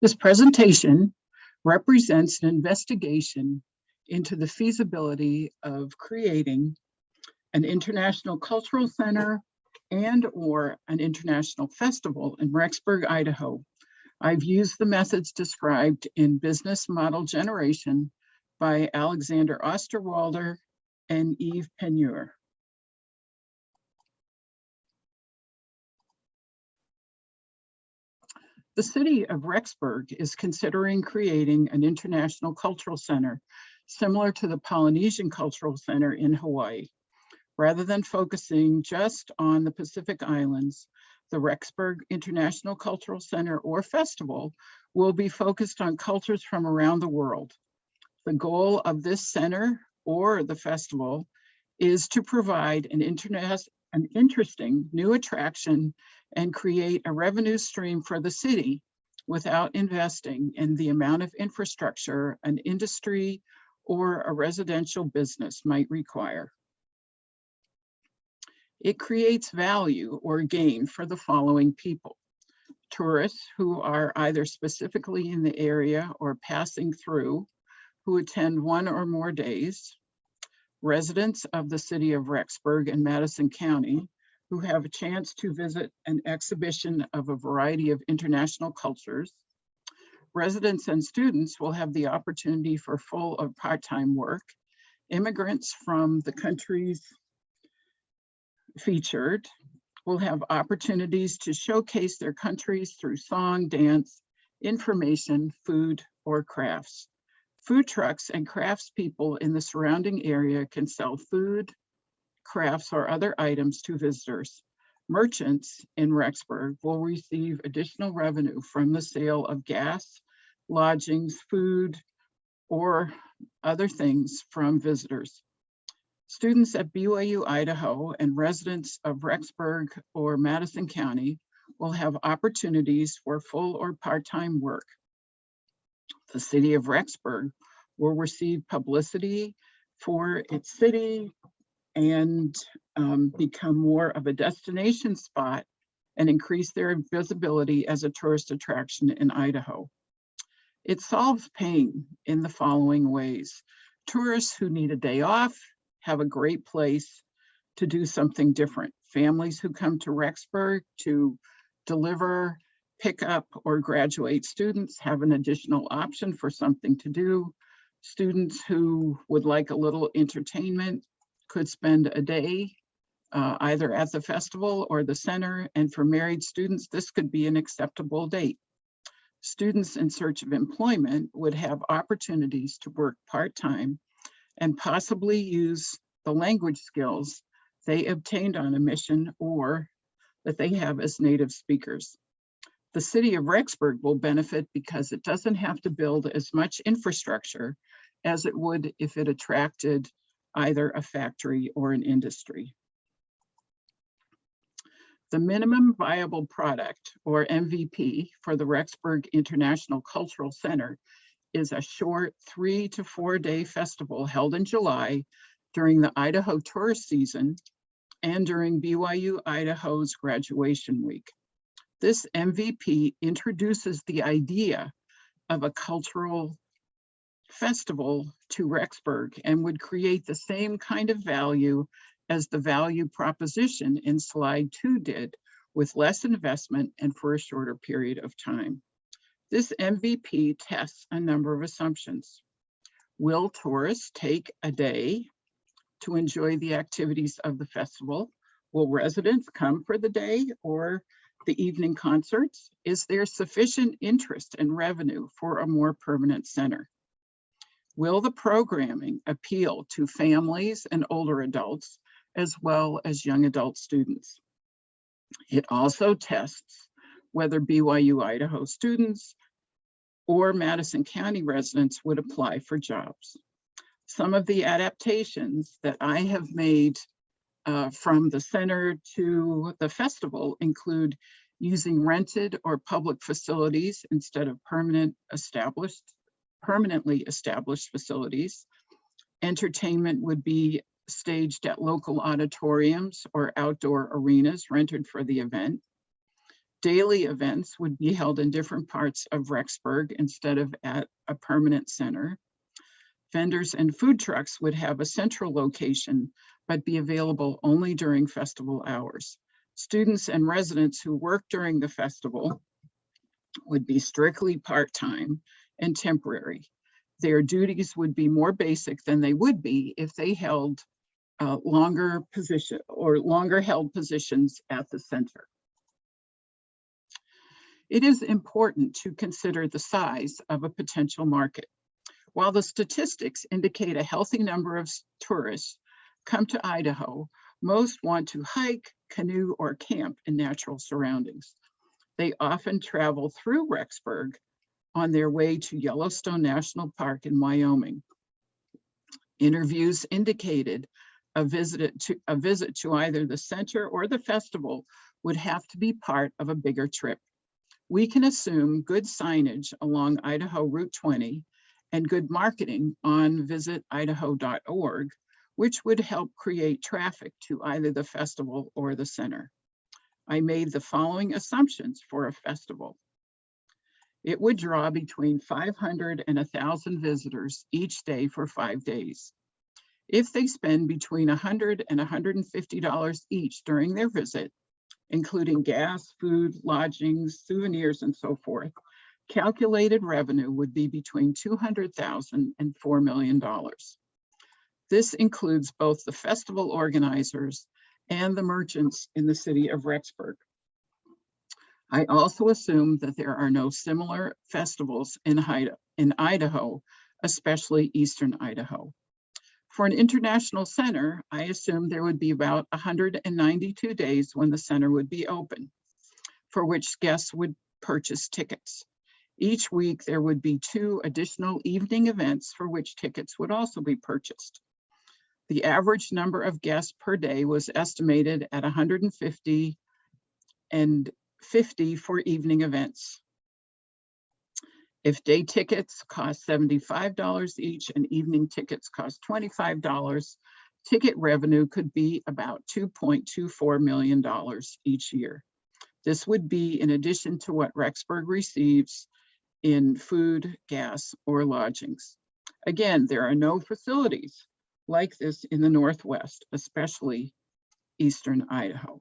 This presentation represents an investigation into the feasibility of creating an international cultural center and/or an international festival in Rexburg, Idaho. I've used the methods described in Business Model Generation by Alexander Osterwalder and Yves Penure. The city of Rexburg is considering creating an international cultural center similar to the Polynesian Cultural Center in Hawaii. Rather than focusing just on the Pacific Islands, the Rexburg International Cultural Center or Festival will be focused on cultures from around the world. The goal of this center or the festival is to provide an interesting new attraction and create a revenue stream for the city without investing in the amount of infrastructure an industry or a residential business might require. It creates value or gain for the following people: tourists who are either specifically in the area or passing through, who attend one or more days, residents of the city of Rexburg and Madison County, who have a chance to visit an exhibition of a variety of international cultures. Residents and students will have the opportunity for full or part-time work. Immigrants from the countries featured will have opportunities to showcase their countries through song, dance, information, food, or crafts. Food trucks and craftspeople in the surrounding area can sell food, crafts, or other items to visitors. Merchants in Rexburg will receive additional revenue from the sale of gas, lodgings, food, or other things from visitors. Students at BYU, Idaho, and residents of Rexburg or Madison County will have opportunities for full or part-time work. The city of Rexburg will receive publicity for its city and become more of a destination spot and increase their visibility as a tourist attraction in Idaho. It solves pain in the following ways. Tourists who need a day off have a great place to do something different. Families who come to Rexburg to deliver, pick up, or graduate students have an additional option for something to do. Students who would like a little entertainment could spend a day either at the festival or the center, and for married students, this could be an acceptable date. Students in search of employment would have opportunities to work part-time and possibly use the language skills they obtained on a mission or that they have as native speakers. The city of Rexburg will benefit because it doesn't have to build as much infrastructure as it would if it attracted either a factory or an industry. The minimum viable product, or MVP, for the Rexburg International Cultural Center is a short 3 to 4 day festival held in July during the Idaho tourist season and during BYU Idaho's graduation week. This MVP introduces the idea of a cultural festival to Rexburg and would create the same kind of value as the value proposition in slide 2 did, with less investment and for a shorter period of time. This MVP tests a number of assumptions. Will tourists take a day to enjoy the activities of the festival? Will residents come for the day or the evening concerts? Is there sufficient interest and revenue for a more permanent center? Will the programming appeal to families and older adults as well as young adult students? It also tests whether BYU Idaho students or Madison County residents would apply for jobs. Some of the adaptations that I have made from the center to the festival include using rented or public facilities instead of permanently established facilities. Entertainment would be staged at local auditoriums or outdoor arenas rented for the event. Daily events would be held in different parts of Rexburg instead of at a permanent center. Vendors and food trucks would have a central location, but be available only during festival hours. Students and residents who work during the festival would be strictly part-time and temporary. Their duties would be more basic than they would be if they held longer held positions at the center. It is important to consider the size of a potential market. While the statistics indicate a healthy number of tourists come to Idaho, most want to hike, canoe, or camp in natural surroundings. They often travel through Rexburg on their way to Yellowstone National Park in Wyoming. Interviews indicated a visit to either the center or the festival would have to be part of a bigger trip. We can assume good signage along Idaho Route 20 and good marketing on visitidaho.org, which would help create traffic to either the festival or the center. I made the following assumptions for a festival. It would draw between 500 and 1,000 visitors each day for 5 days. If they spend between $100 and $150 each during their visit, including gas, food, lodgings, souvenirs, and so forth, calculated revenue would be between $200,000 and $4 million. This includes both the festival organizers and the merchants in the city of Rexburg. I also assume that there are no similar festivals in Idaho, especially Eastern Idaho. For an international center, I assume there would be about 192 days when the center would be open, for which guests would purchase tickets. Each week, there would be 2 additional evening events for which tickets would also be purchased. The average number of guests per day was estimated at 150 and 50 for evening events. If day tickets cost $75 each and evening tickets cost $25, ticket revenue could be about $2.24 million each year. This would be in addition to what Rexburg receives in food, gas, or lodgings. Again, there are no facilities like this in the Northwest, especially Eastern Idaho.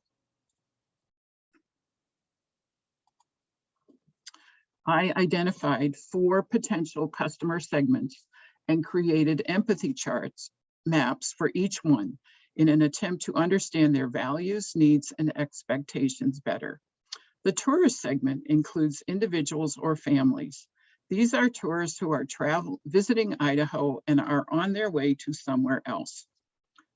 I identified 4 potential customer segments and created empathy charts, maps for each one in an attempt to understand their values, needs, and expectations better. The tourist segment includes individuals or families. These are tourists who are visiting Idaho and are on their way to somewhere else.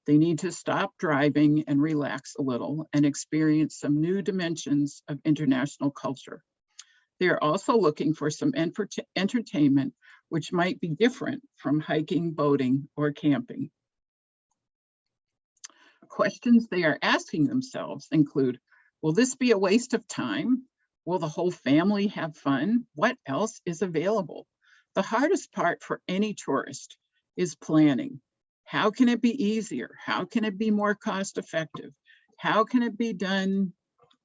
They need to stop driving and relax a little and experience some new dimensions of international culture. They are also looking for some entertainment, which might be different from hiking, boating, or camping. Questions they are asking themselves include, will this be a waste of time? Will the whole family have fun? What else is available? The hardest part for any tourist is planning. How can it be easier? How can it be more cost effective? How can it be done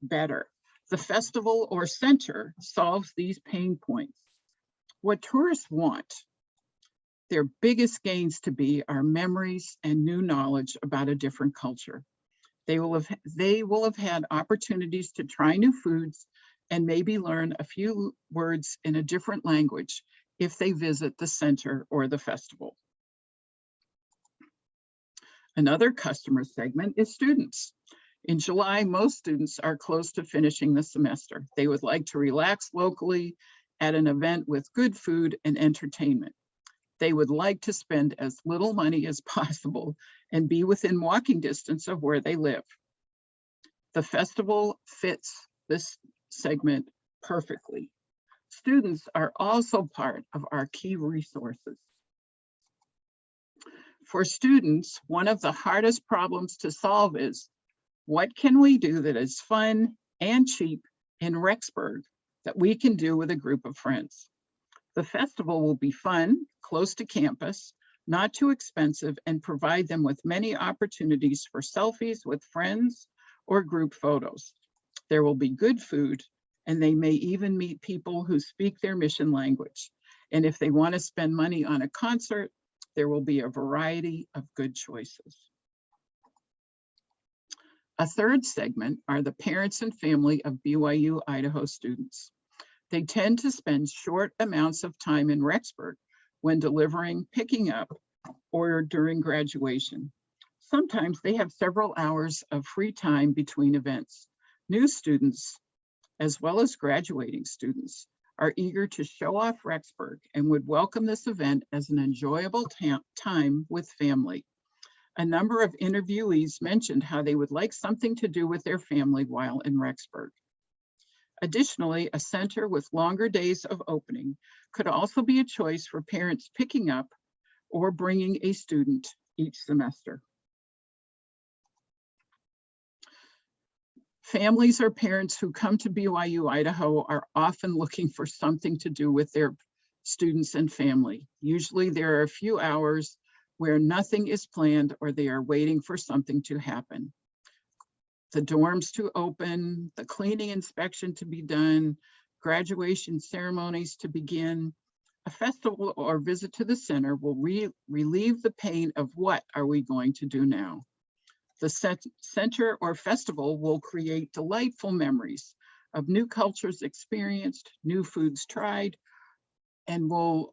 better? The festival or center solves these pain points. What tourists want their biggest gains to be are memories and new knowledge about a different culture. They will have had opportunities to try new foods and maybe learn a few words in a different language if they visit the center or the festival. Another customer segment is students. In July, most students are close to finishing the semester. They would like to relax locally at an event with good food and entertainment. They would like to spend as little money as possible and be within walking distance of where they live. The festival fits this segment perfectly. Students are also part of our key resources. For students, one of the hardest problems to solve is, what can we do that is fun and cheap in Rexburg that we can do with a group of friends? The festival will be fun, close to campus, not too expensive, and provide them with many opportunities for selfies with friends or group photos. There will be good food and they may even meet people who speak their mission language. And if they want to spend money on a concert, there will be a variety of good choices. A third segment are the parents and family of BYU Idaho students. They tend to spend short amounts of time in Rexburg when delivering, picking up, or during graduation. Sometimes they have several hours of free time between events. New students, as well as graduating students, are eager to show off Rexburg and would welcome this event as an enjoyable time with family. A number of interviewees mentioned how they would like something to do with their family while in Rexburg. Additionally, a center with longer days of opening could also be a choice for parents picking up or bringing a student each semester. Families or parents who come to BYU Idaho are often looking for something to do with their students and family. Usually there are a few hours where nothing is planned or they are waiting for something to happen. The dorms to open, the cleaning inspection to be done, graduation ceremonies to begin. A festival or visit to the center will relieve the pain of what are we going to do now. The center or festival will create delightful memories of new cultures experienced, new foods tried, and will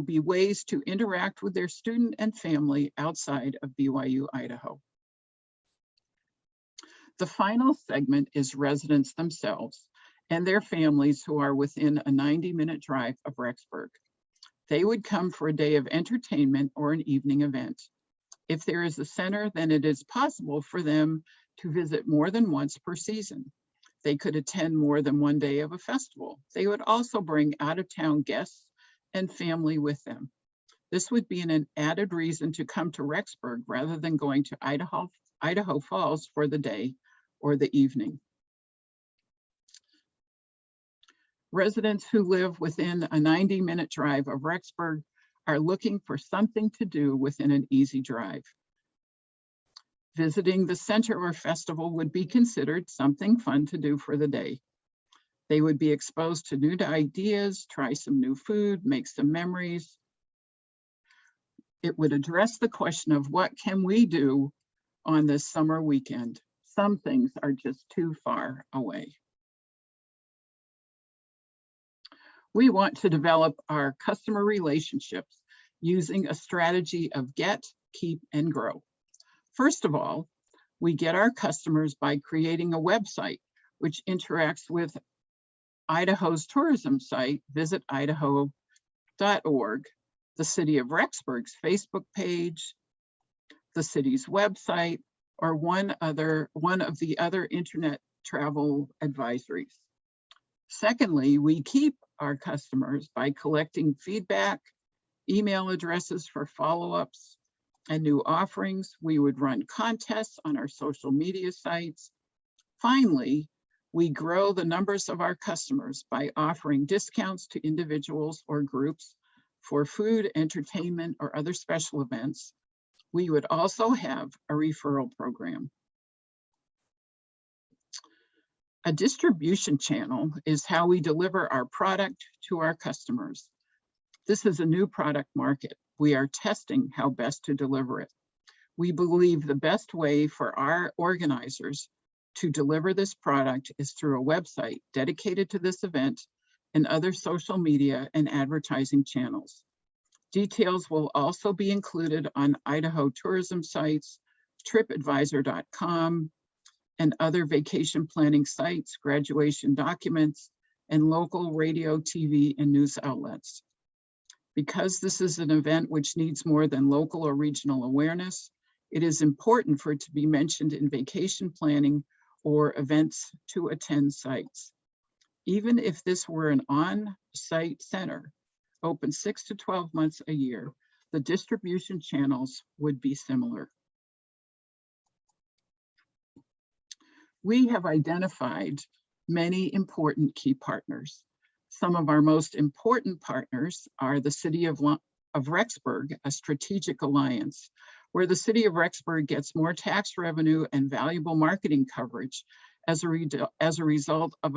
be ways to interact with their student and family outside of BYU Idaho. The final segment is residents themselves and their families who are within a 90-minute drive of Rexburg. They would come for a day of entertainment or an evening event. If there is a center, then it is possible for them to visit more than once per season. They could attend more than one day of a festival. They would also bring out-of-town guests and family with them. This would be an added reason to come to Rexburg rather than going to Idaho Falls for the day or the evening. Residents who live within a 90-minute drive of Rexburg are looking for something to do within an easy drive. Visiting the center or festival would be considered something fun to do for the day. They would be exposed to new ideas, try some new food, make some memories. It would address the question of what can we do on this summer weekend? Some things are just too far away. We want to develop our customer relationships using a strategy of get, keep, and grow. First of all, we get our customers by creating a website which interacts with Idaho's tourism site, visitidaho.org, the City of Rexburg's Facebook page, the city's website, or one of the other internet travel advisories. Secondly, we keep our customers by collecting feedback, email addresses for follow-ups and new offerings. We would run contests on our social media sites. Finally, we grow the numbers of our customers by offering discounts to individuals or groups for food, entertainment, or other special events. We would also have a referral program. A distribution channel is how we deliver our product to our customers. This is a new product market. We are testing how best to deliver it. We believe the best way for our organizers to deliver this product is through a website dedicated to this event and other social media and advertising channels. Details will also be included on Idaho tourism sites, tripadvisor.com, and other vacation planning sites, graduation documents, and local radio, TV, and news outlets. Because this is an event which needs more than local or regional awareness, it is important for it to be mentioned in vacation planning or events to attend sites. Even if this were an on-site center, open 6 to 12 months a year, the distribution channels would be similar. We have identified many important key partners. Some of our most important partners are the City of Rexburg, a strategic alliance, where the City of Rexburg gets more tax revenue and valuable marketing coverage as a result of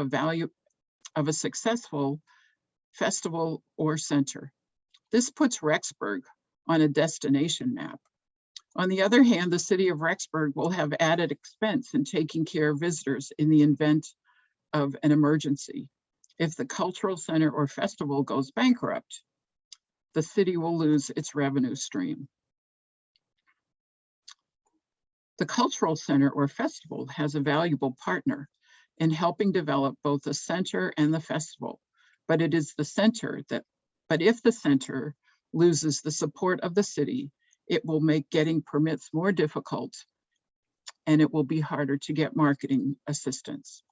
of a successful festival or center. This puts Rexburg on a destination map. On the other hand, the city of Rexburg will have added expense in taking care of visitors in the event of an emergency. If the cultural center or festival goes bankrupt, the city will lose its revenue stream. The cultural center or festival has a valuable partner in helping develop both the center and the festival, but it is the center but if the center loses the support of the city, it will make getting permits more difficult and it will be harder to get marketing assistance.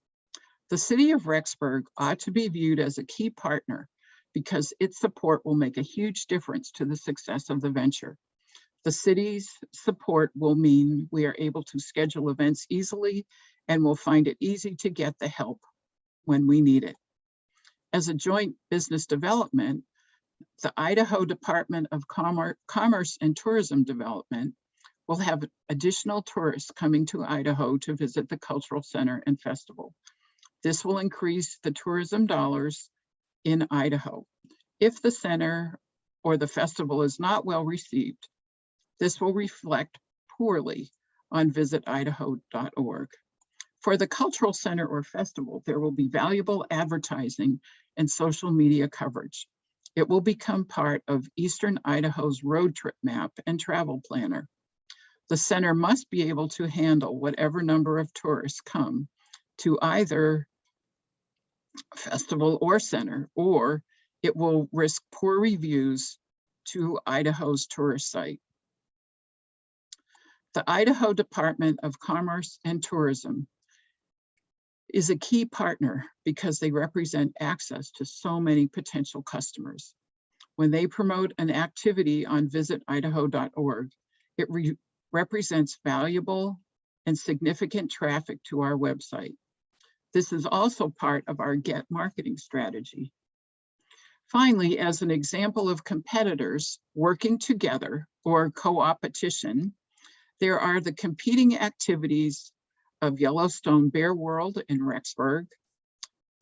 The city of Rexburg ought to be viewed as a key partner because its support will make a huge difference to the success of the venture. The city's support will mean we are able to schedule events easily and will find it easy to get the help when we need it. As a joint business development, the Idaho Department of Commerce and Tourism Development will have additional tourists coming to Idaho to visit the cultural center and festival. This will increase the tourism dollars in Idaho. If the center or the festival is not well received, this will reflect poorly on visitidaho.org. For the cultural center or festival, there will be valuable advertising and social media coverage. It will become part of Eastern Idaho's road trip map and travel planner. The center must be able to handle whatever number of tourists come to either festival or center, or it will risk poor reviews to Idaho's tourist site. The Idaho Department of Commerce and Tourism is a key partner because they represent access to so many potential customers. When they promote an activity on visitidaho.org, it represents valuable and significant traffic to our website. This is also part of our Get marketing strategy. Finally, as an example of competitors working together or co-opetition, there are the competing activities of Yellowstone Bear World in Rexburg,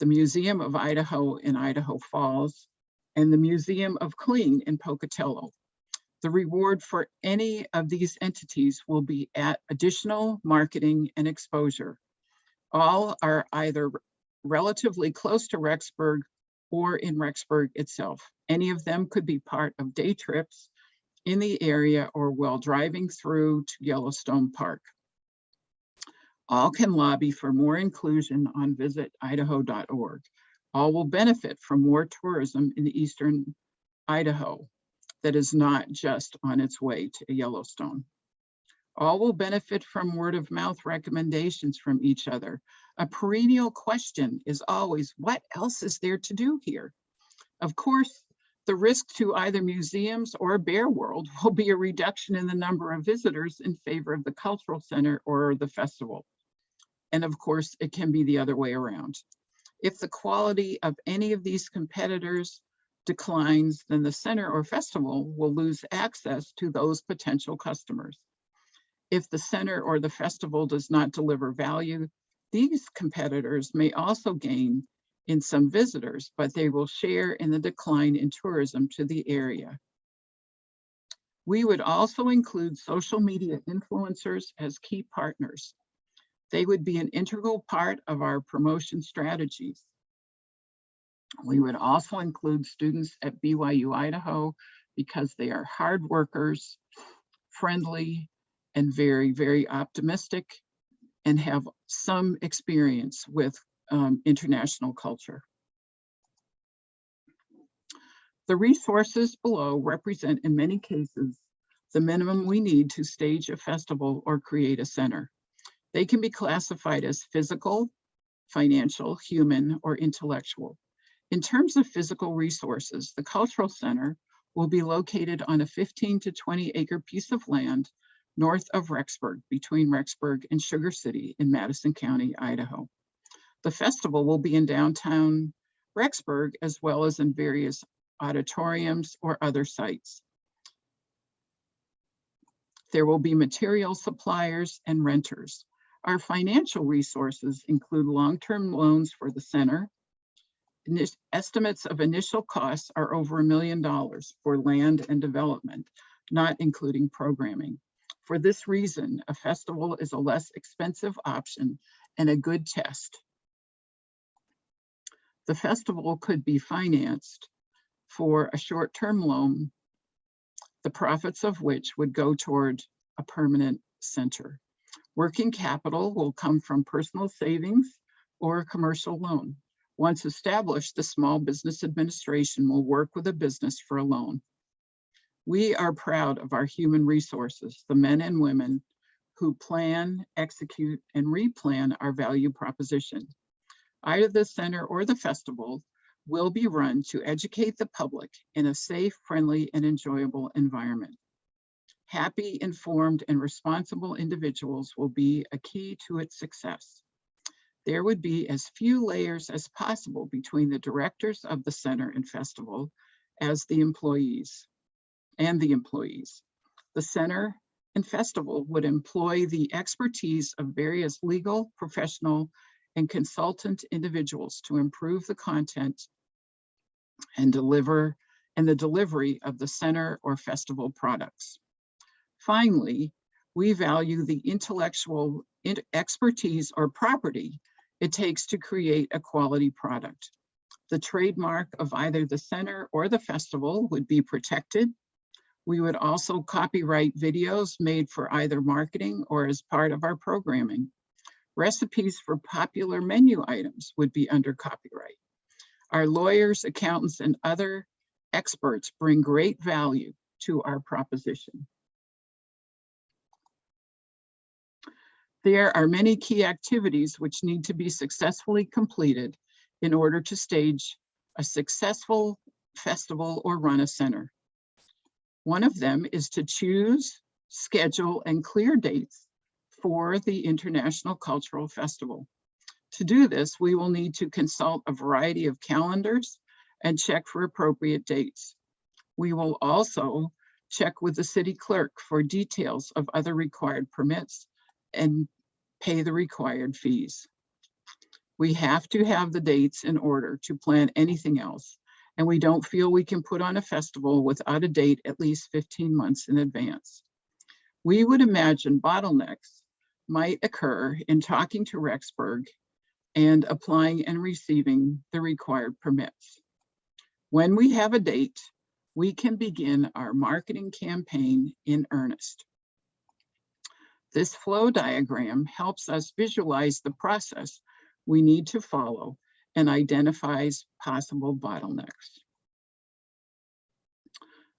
the Museum of Idaho in Idaho Falls, and the Museum of Clean in Pocatello. The reward for any of these entities will be at additional marketing and exposure. All are either relatively close to Rexburg or in Rexburg itself. Any of them could be part of day trips in the area or while driving through to Yellowstone Park. All can lobby for more inclusion on visitidaho.org. All will benefit from more tourism in Eastern Idaho that is not just on its way to Yellowstone. All will benefit from word of mouth recommendations from each other. A perennial question is always, what else is there to do here? Of course, the risk to either museums or Bear World will be a reduction in the number of visitors in favor of the cultural center or the festival. And of course, it can be the other way around. If the quality of any of these competitors declines, then the center or festival will lose access to those potential customers. If the center or the festival does not deliver value, these competitors may also gain in some visitors, but they will share in the decline in tourism to the area. We would also include social media influencers as key partners. They would be an integral part of our promotion strategies. We would also include students at BYU Idaho because they are hard workers, friendly, and very, very optimistic, and have some experience with international culture. The resources below represent, in many cases, the minimum we need to stage a festival or create a center. They can be classified as physical, financial, human, or intellectual. In terms of physical resources, the Cultural Center will be located on a 15 to 20 acre piece of land north of Rexburg, between Rexburg and Sugar City in Madison County, Idaho. The festival will be in downtown Rexburg, as well as in various auditoriums or other sites. There will be material suppliers and renters. Our financial resources include long-term loans for the center, Estimates of initial costs are over $1 million for land and development, not including programming. For this reason, a festival is a less expensive option and a good test. The festival could be financed for a short-term loan, the profits of which would go toward a permanent center. Working capital will come from personal savings or a commercial loan. Once established, the Small Business Administration will work with a business for a loan. We are proud of our human resources, the men and women who plan, execute, and replan our value proposition. Either the center or the festival will be run to educate the public in a safe, friendly, and enjoyable environment. Happy, informed, and responsible individuals will be a key to its success. There would be as few layers as possible between the directors of the center and festival as the employees. The center and festival would employ the expertise of various legal, professional, and consultant individuals to improve the content and the delivery of the center or festival products. Finally, we value the intellectual expertise or property it takes to create a quality product. The trademark of either the center or the festival would be protected. We would also copyright videos made for either marketing or as part of our programming. Recipes for popular menu items would be under copyright. Our lawyers, accountants, and other experts bring great value to our proposition. There are many key activities which need to be successfully completed in order to stage a successful festival or run a center. One of them is to choose, schedule, and clear dates for the International Cultural Festival. To do this, we will need to consult a variety of calendars and check for appropriate dates. We will also check with the city clerk for details of other required permits and pay the required fees. We have to have the dates in order to plan anything else, and we don't feel we can put on a festival without a date at least 15 months in advance. We would imagine bottlenecks might occur in talking to Rexburg and applying and receiving the required permits. When we have a date, we can begin our marketing campaign in earnest. This flow diagram helps us visualize the process we need to follow and identifies possible bottlenecks.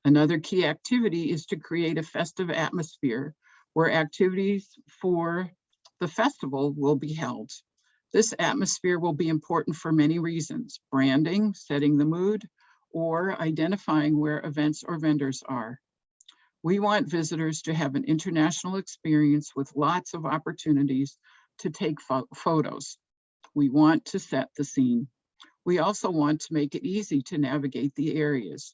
Another key activity is to create a festive atmosphere where activities for the festival will be held. This atmosphere will be important for many reasons: branding, setting the mood, or identifying where events or vendors are. We want visitors to have an international experience with lots of opportunities to take photos. We want to set the scene. We also want to make it easy to navigate the areas.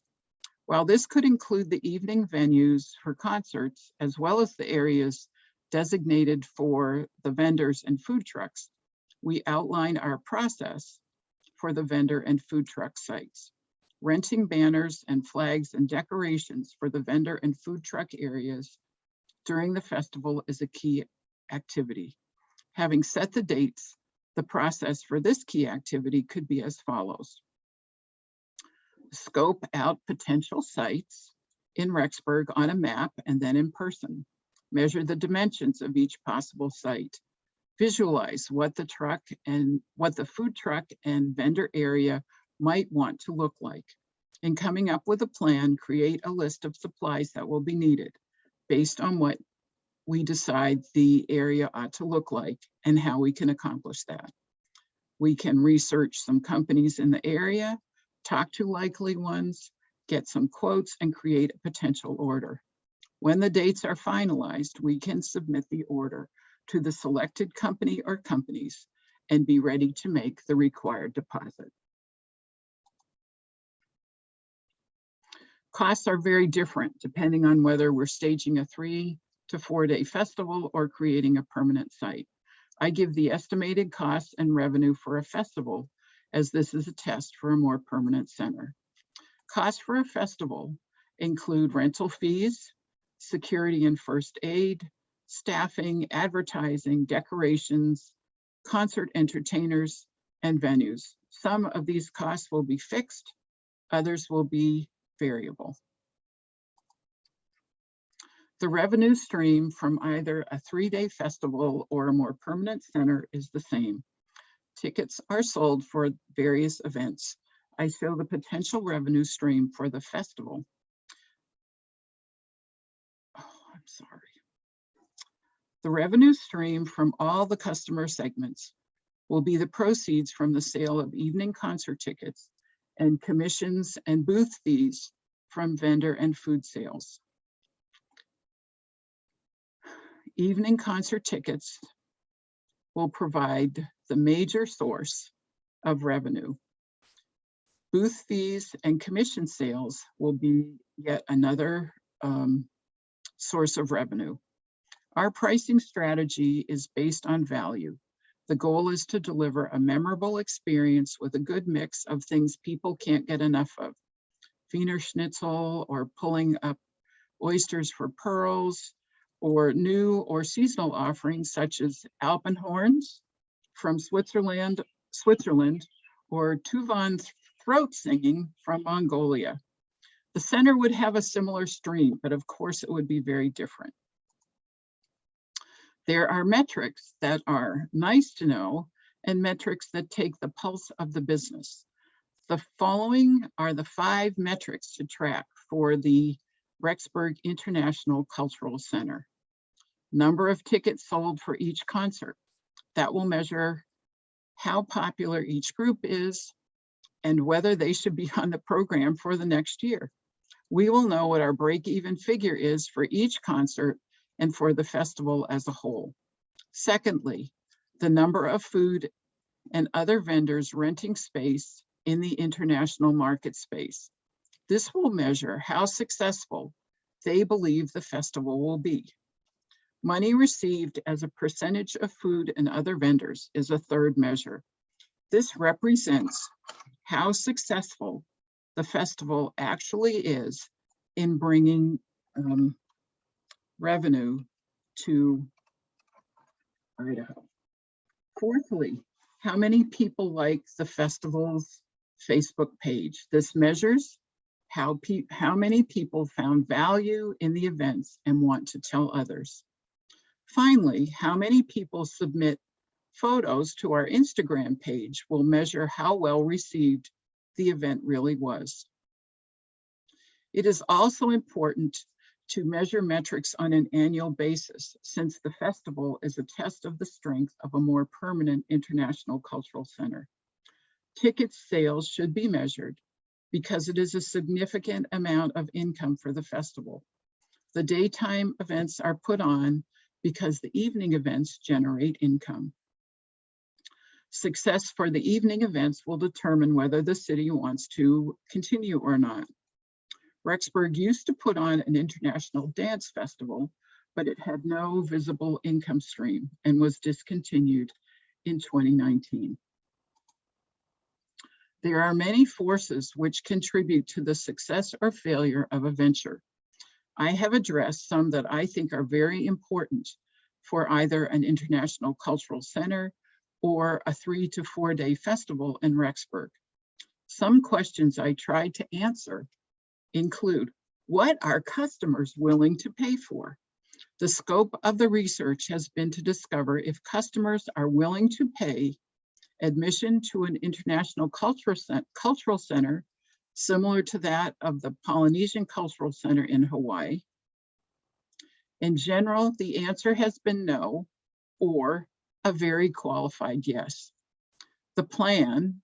While this could include the evening venues for concerts, as well as the areas designated for the vendors and food trucks, we outline our process for the vendor and food truck sites. Renting banners and flags and decorations for the vendor and food truck areas during the festival is a key activity. Having set the dates, the process for this key activity could be as follows. Scope out potential sites in Rexburg on a map and then in person. Measure the dimensions of each possible site. Visualize what the food truck and vendor area might want to look like. In coming up with a plan, create a list of supplies that will be needed based on what we decide the area ought to look like and how we can accomplish that. We can research some companies in the area, talk to likely ones, get some quotes, and create a potential order. When the dates are finalized, we can submit the order to the selected company or companies and be ready to make the required deposit. Costs are very different depending on whether we're staging a 3 to 4 day festival or creating a permanent site. I give the estimated costs and revenue for a festival as this is a test for a more permanent center. Costs for a festival include rental fees, security and first aid, staffing, advertising, decorations, concert entertainers, and venues. Some of these costs will be fixed, others will be variable. The revenue stream from either a 3-day festival or a more permanent center is the same. Tickets are sold for various events. I show the potential revenue stream for the festival. Oh, I'm sorry. The revenue stream from all the customer segments will be the proceeds from the sale of evening concert tickets and commissions and booth fees from vendor and food sales. Evening concert tickets will provide the major source of revenue. Booth fees and commission sales will be yet another source of revenue. Our pricing strategy is based on value. The goal is to deliver a memorable experience with a good mix of things people can't get enough of. Wiener Schnitzel, or pulling up oysters for pearls, or new or seasonal offerings such as Alpenhorns from Switzerland, or Tuvan throat singing from Mongolia. The center would have a similar stream, but of course it would be very different. There are metrics that are nice to know and metrics that take the pulse of the business. The following are the 5 metrics to track for the Rexburg International Cultural Center. Number of tickets sold for each concert. That will measure how popular each group is and whether they should be on the program for the next year. We will know what our break-even figure is for each concert and for the festival as a whole. Secondly, the number of food and other vendors renting space in the international market space. This will measure how successful they believe the festival will be. Money received as a percentage of food and other vendors is a third measure. This represents how successful the festival actually is in bringing revenue to Idaho. Fourthly, how many people like the festival's Facebook page? This measures how many people found value in the events and want to tell others. Finally, how many people submit photos to our Instagram page will measure how well received the event really was. It is also important to measure metrics on an annual basis, since the festival is a test of the strength of a more permanent international cultural center. Ticket sales should be measured because it is a significant amount of income for the festival. The daytime events are put on because the evening events generate income. Success for the evening events will determine whether the city wants to continue or not. Rexburg used to put on an international dance festival, but it had no visible income stream and was discontinued in 2019. There are many forces which contribute to the success or failure of a venture. I have addressed some that I think are very important for either an international cultural center or a 3 to 4 day festival in Rexburg. Some questions I tried to answer include, what are customers willing to pay for? The scope of the research has been to discover if customers are willing to pay admission to an international cultural center similar to that of the Polynesian Cultural Center in Hawaii. In general, the answer has been no, or a very qualified yes. The plan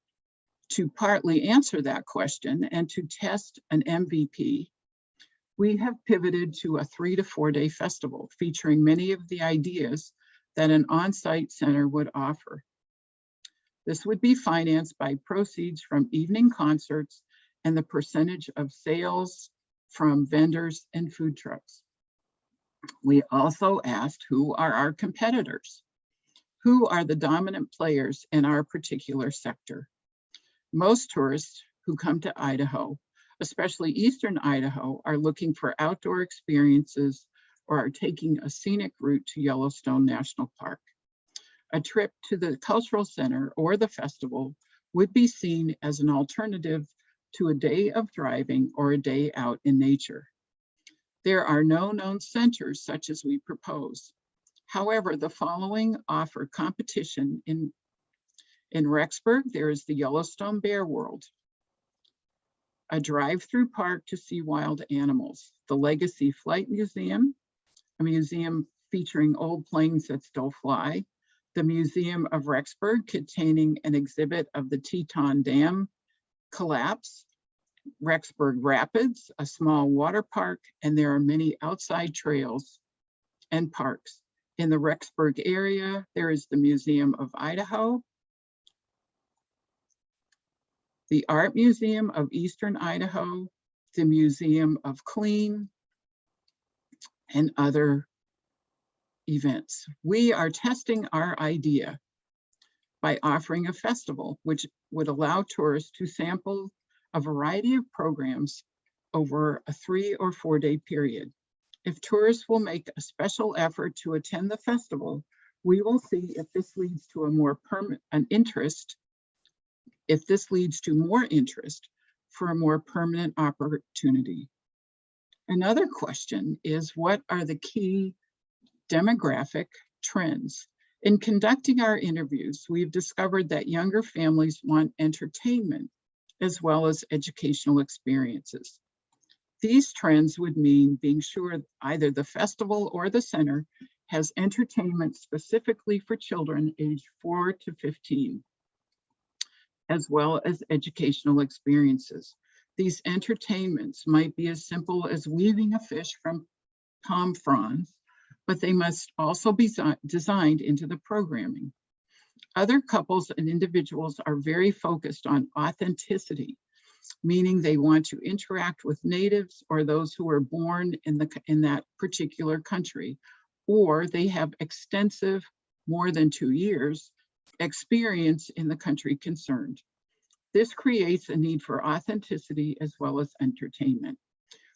to partly answer that question and to test an MVP, we have pivoted to a 3 to 4 day festival featuring many of the ideas that an on-site center would offer. This would be financed by proceeds from evening concerts and the percentage of sales from vendors and food trucks. We also asked, who are our competitors? Who are the dominant players in our particular sector? Most tourists who come to Idaho, especially Eastern Idaho, are looking for outdoor experiences or are taking a scenic route to Yellowstone National Park. A trip to the cultural center or the festival would be seen as an alternative to a day of driving or a day out in nature. There are no known centers such as we propose. However, the following offer competition. In Rexburg, there is the Yellowstone Bear World, a drive-through park to see wild animals, the Legacy Flight Museum, a museum featuring old planes that still fly, the Museum of Rexburg containing an exhibit of the Teton Dam collapse, Rexburg Rapids, a small water park, and there are many outside trails and parks. In the Rexburg area, there is the Museum of Idaho, the Art Museum of Eastern Idaho, the Museum of Clean, and other events. We are testing our idea by offering a festival which would allow tourists to sample a variety of programs over a 3 or 4 day period. If tourists will make a special effort to attend the festival, we will see if this leads to a more permanent interest, if this leads to more interest for a more permanent opportunity. Another question is, what are the key demographic trends? In conducting our interviews, we've discovered that younger families want entertainment as well as educational experiences. These trends would mean being sure either the festival or the center has entertainment specifically for children aged 4 to 15, as well as educational experiences. These entertainments might be as simple as weaving a fish from palm fronds, but they must also be designed into the programming. Other couples and individuals are very focused on authenticity, meaning they want to interact with natives or those who were born in that particular country, or they have extensive, more than 2 years, experience in the country concerned. This creates a need for authenticity as well as entertainment.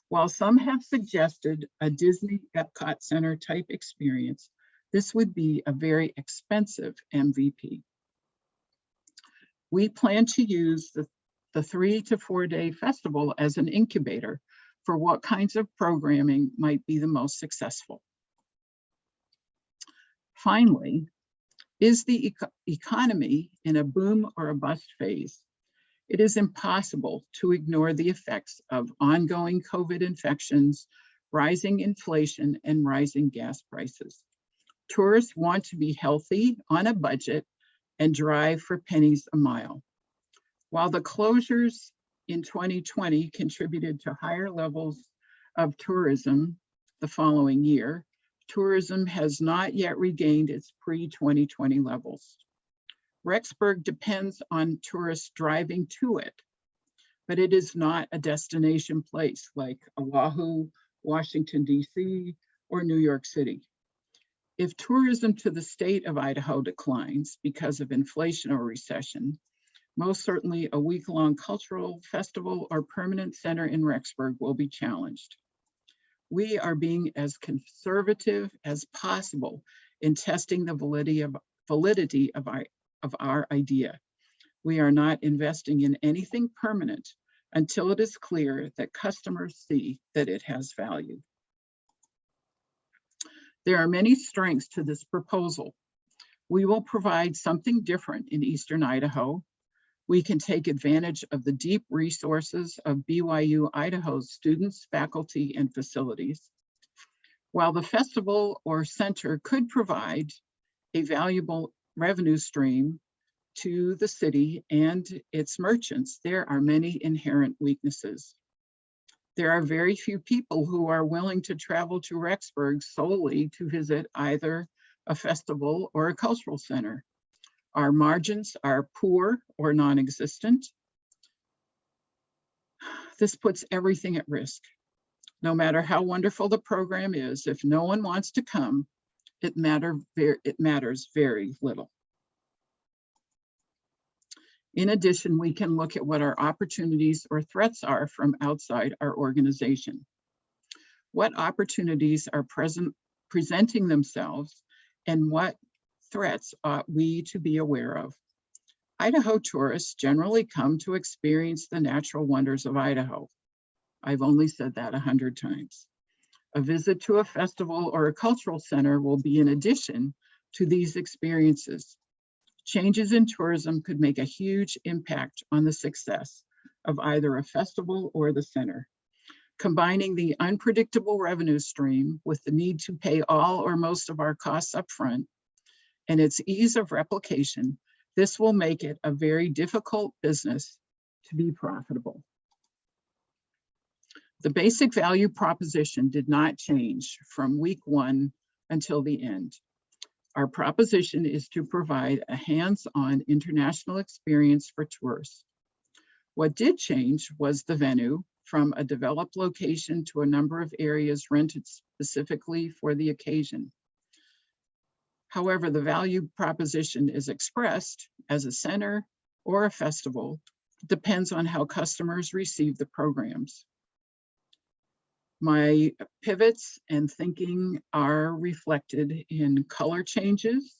While some have suggested a Disney Epcot Center type experience, this would be a very expensive MVP. We plan to use the 3 to 4 day festival as an incubator for what kinds of programming might be the most successful. Finally, is the economy in a boom or a bust phase? It is impossible to ignore the effects of ongoing COVID infections, rising inflation, and rising gas prices. Tourists want to be healthy, on a budget, and drive for pennies a mile. While the closures in 2020 contributed to higher levels of tourism the following year, tourism has not yet regained its pre-2020 levels. Rexburg depends on tourists driving to it, but it is not a destination place like Oahu, Washington, D.C., or New York City. If tourism to the state of Idaho declines because of inflation or recession, most certainly a week-long cultural festival or permanent center in Rexburg will be challenged. We are being as conservative as possible in testing the validity of our idea. We are not investing in anything permanent until it is clear that customers see that it has value. There are many strengths to this proposal. We will provide something different in Eastern Idaho. We can take advantage of the deep resources of BYU Idaho's students, faculty, and facilities. While the festival or center could provide a valuable revenue stream to the city and its merchants, there are many inherent weaknesses. There are very few people who are willing to travel to Rexburg solely to visit either a festival or a cultural center. Our margins are poor or non-existent. This puts everything at risk. No matter how wonderful the program is, if no one wants to come, it matters very little. In addition, we can look at what our opportunities or threats are from outside our organization. What opportunities are presenting themselves, and what threats ought we to be aware of? Idaho tourists generally come to experience the natural wonders of Idaho. I've only said that 100 times. A visit to a festival or a cultural center will be in addition to these experiences. Changes in tourism could make a huge impact on the success of either a festival or the center. Combining the unpredictable revenue stream with the need to pay all or most of our costs up front and its ease of replication, this will make it a very difficult business to be profitable. The basic value proposition did not change from week one until the end. Our proposition is to provide a hands-on international experience for tourists. What did change was the venue, from a developed location to a number of areas rented specifically for the occasion. However, the value proposition is expressed as a center or a festival, depends on how customers receive the programs. My pivots and thinking are reflected in color changes,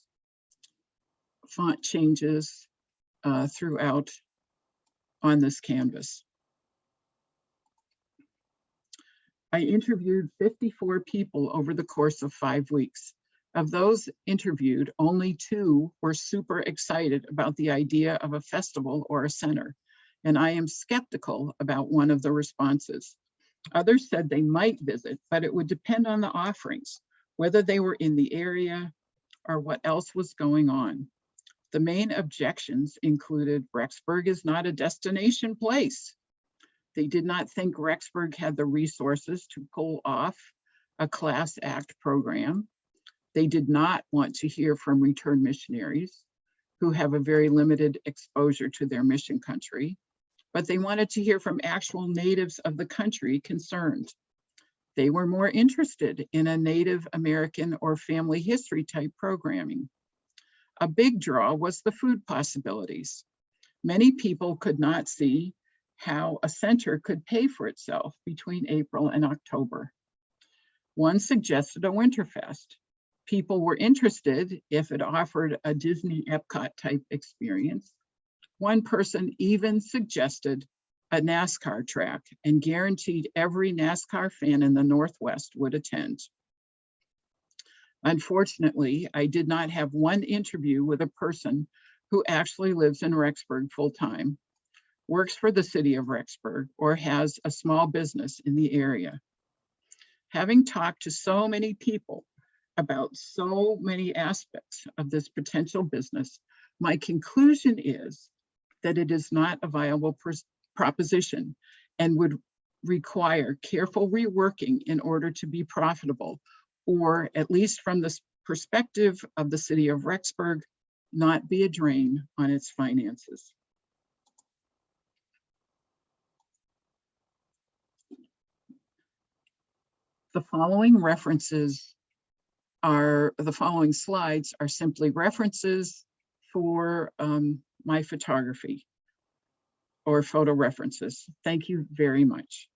font changes throughout on this canvas. I interviewed 54 people over the course of 5 weeks. Of those interviewed, only 2 were super excited about the idea of a festival or a center, and I am skeptical about one of the responses. Others said they might visit, but it would depend on the offerings, whether they were in the area or what else was going on. The main objections included Rexburg is not a destination place. They did not think Rexburg had the resources to pull off a class act program. They did not want to hear from return missionaries who have a very limited exposure to their mission country, but they wanted to hear from actual natives of the country concerned. They were more interested in a Native American or family history type programming. A big draw was the food possibilities. Many people could not see how a center could pay for itself between April and October. One suggested a Winterfest. People were interested if it offered a Disney Epcot type experience. One person even suggested a NASCAR track and guaranteed every NASCAR fan in the Northwest would attend. Unfortunately, I did not have one interview with a person who actually lives in Rexburg full-time, works for the city of Rexburg, or has a small business in the area. Having talked to so many people about so many aspects of this potential business, my conclusion is that it is not a viable proposition and would require careful reworking in order to be profitable, or at least from the perspective of the city of Rexburg, not be a drain on its finances. The following slides are simply references for my photography or photo references. Thank you very much.